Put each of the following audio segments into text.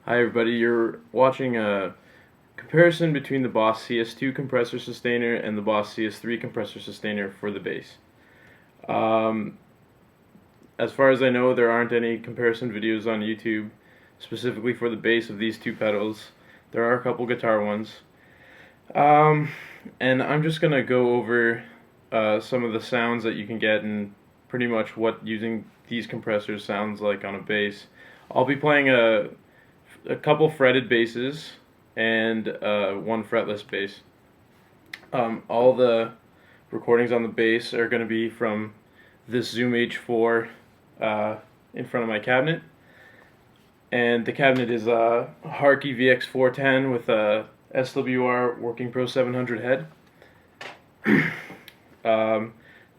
Hi everybody, you're watching a comparison between the Boss CS-2 compressor sustainer and the Boss CS-3 compressor sustainer for the bass. Um, as far as I know, there aren't any comparison videos on YouTube specifically for the bass of these two pedals. There are a couple guitar ones. Um, and I'm just going to go over some of the sounds that you can get and pretty much what using these compressors sounds like on a bass. I'll be playing a couple fretted basses and one fretless bass. All the recordings on the bass are going to be from this Zoom H4 in front of my cabinet. And the cabinet is a Harkey VX410 with a SWR Working Pro 700 head.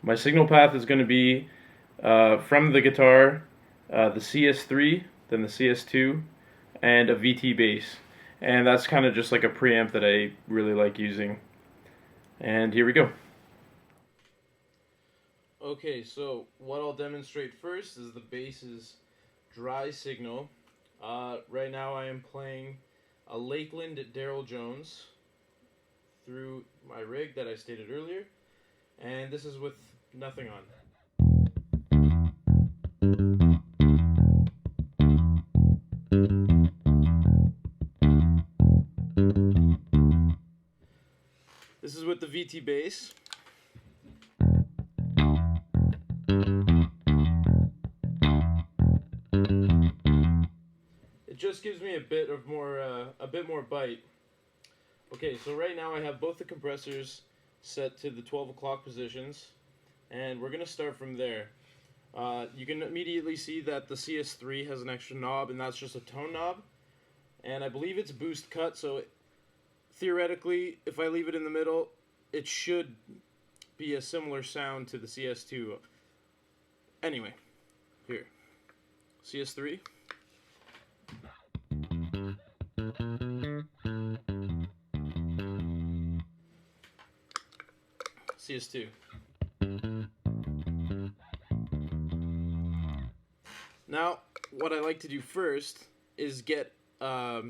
My signal path is going to be from the guitar, the CS-3, then the CS-2, and a VT bass. And that's kind of just like a preamp that I really like using. And here we go. Okay, so what I'll demonstrate first is the bass's dry signal. Right now I am playing a Lakeland Daryl Jones through my rig that I stated earlier, and this is with nothing on. This is with the VT bass. It just gives me a bit more bite. Okay, so right now I have both the compressors set to the 12 o'clock positions, and we're gonna start from there. You can immediately see that the CS-3 has an extra knob, and that's just a tone knob. And I believe it's boost cut, so theoretically, if I leave it in the middle, it should be a similar sound to the CS-2. Anyway, here. CS-3. CS-2. Now, what I like to do first is get a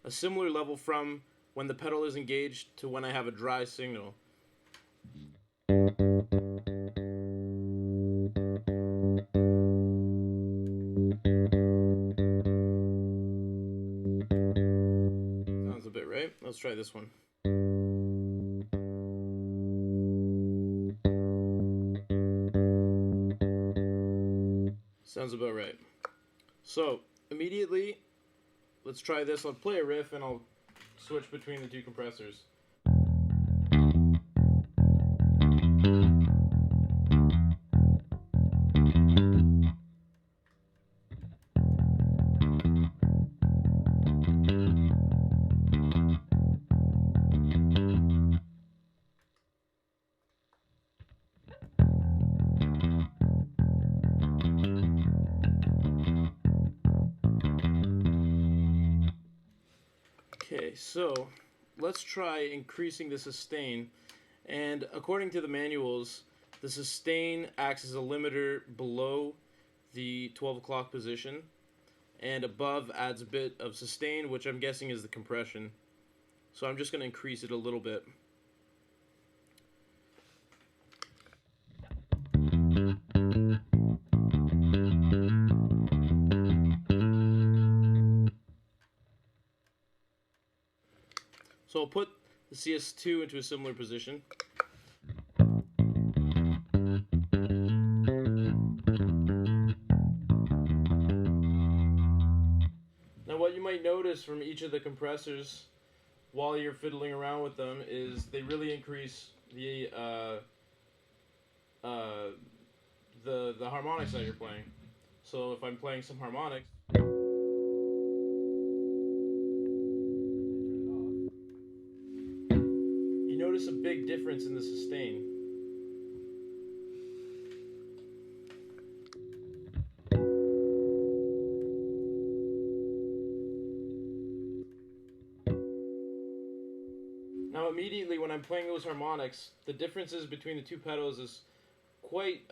similar level from when the pedal is engaged to when I have a dry signal. Sounds a bit right. Let's try this one. Sounds about right. So, immediately, let's try this. I'll play a riff and I'll switch between the two compressors. Okay, so let's try increasing the sustain, and according to the manuals, the sustain acts as a limiter below the 12 o'clock position, and above adds a bit of sustain, which I'm guessing is the compression. So I'm just going to increase it a little bit. So I'll put the CS-2 into a similar position. Now what you might notice from each of the compressors while you're fiddling around with them is they really increase the harmonics that you're playing. So if I'm playing some harmonics, you notice a big difference in the sustain. Now immediately when I'm playing those harmonics, the differences between the two pedals is quite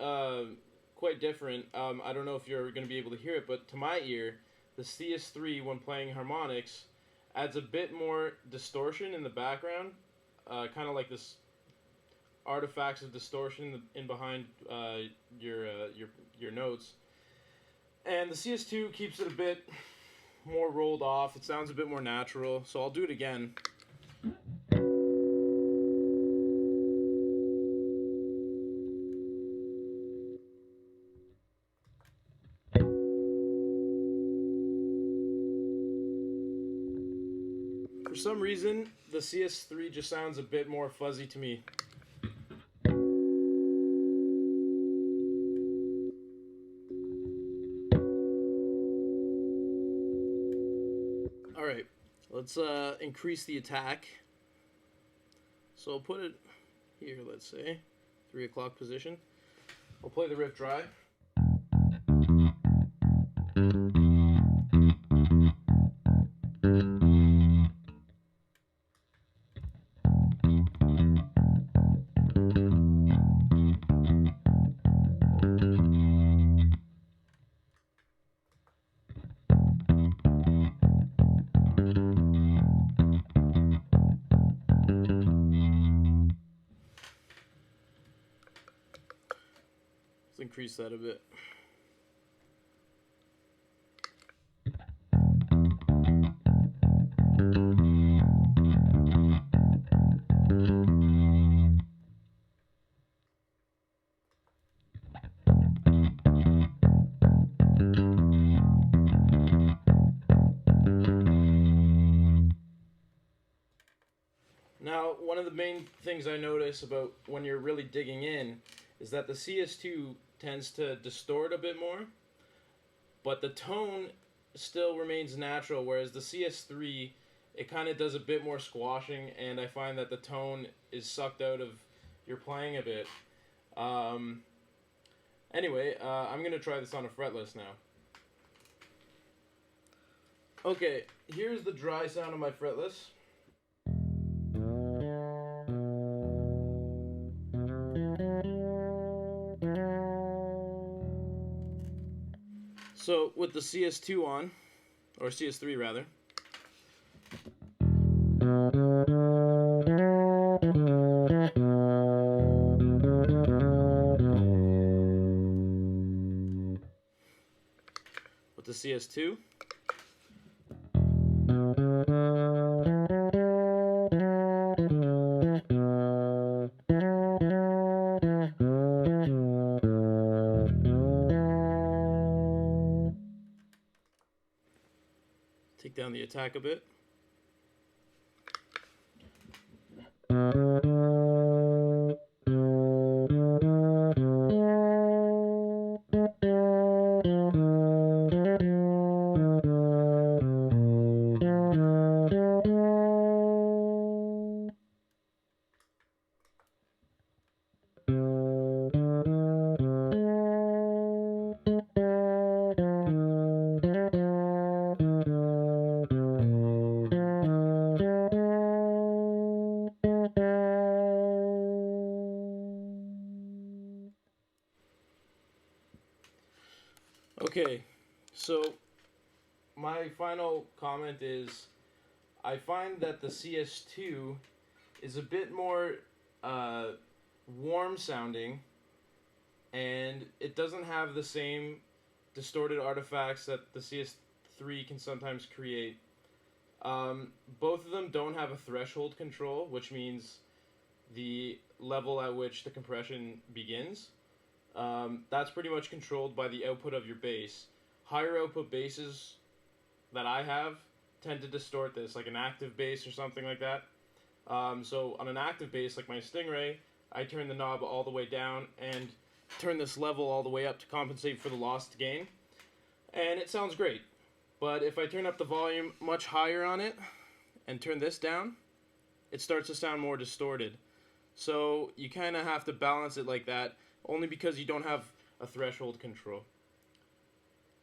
different. I don't know if you're going to be able to hear it, but to my ear, the CS-3, when playing harmonics, adds a bit more distortion in the background, kind of like this artifacts of distortion in behind your notes. And the CS-2 keeps it a bit more rolled off. It sounds a bit more natural. So I'll do it again. For some reason, the CS-3 just sounds a bit more fuzzy to me. Alright, let's increase the attack. So I'll put it here, let's say, 3 o'clock position. I'll play the riff dry. Let's increase that a bit. Now, one of the main things I notice about when you're really digging in is that the CS2 tends to distort a bit more, but the tone still remains natural, whereas the CS3, it kind of does a bit more squashing, and I find that the tone is sucked out of your playing a bit. Anyway, I'm going to try this on a fretless now. Okay, here's the dry sound of my fretless. So with the CS2 on, or CS3 rather, with the CS2, take down the attack a bit. Okay, so my final comment is I find that the CS2 is a bit more warm sounding, and it doesn't have the same distorted artifacts that the CS3 can sometimes create. Both of them don't have a threshold control, which means the level at which the compression begins. That's pretty much controlled by the output of your bass. Higher output basses that I have tend to distort this, like an active bass or something like that. So on an active bass, like my Stingray, I turn the knob all the way down and turn this level all the way up to compensate for the lost gain. And it sounds great. But if I turn up the volume much higher on it and turn this down, it starts to sound more distorted. So you kind of have to balance it like that, only because you don't have a threshold control.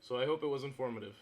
So I hope it was informative.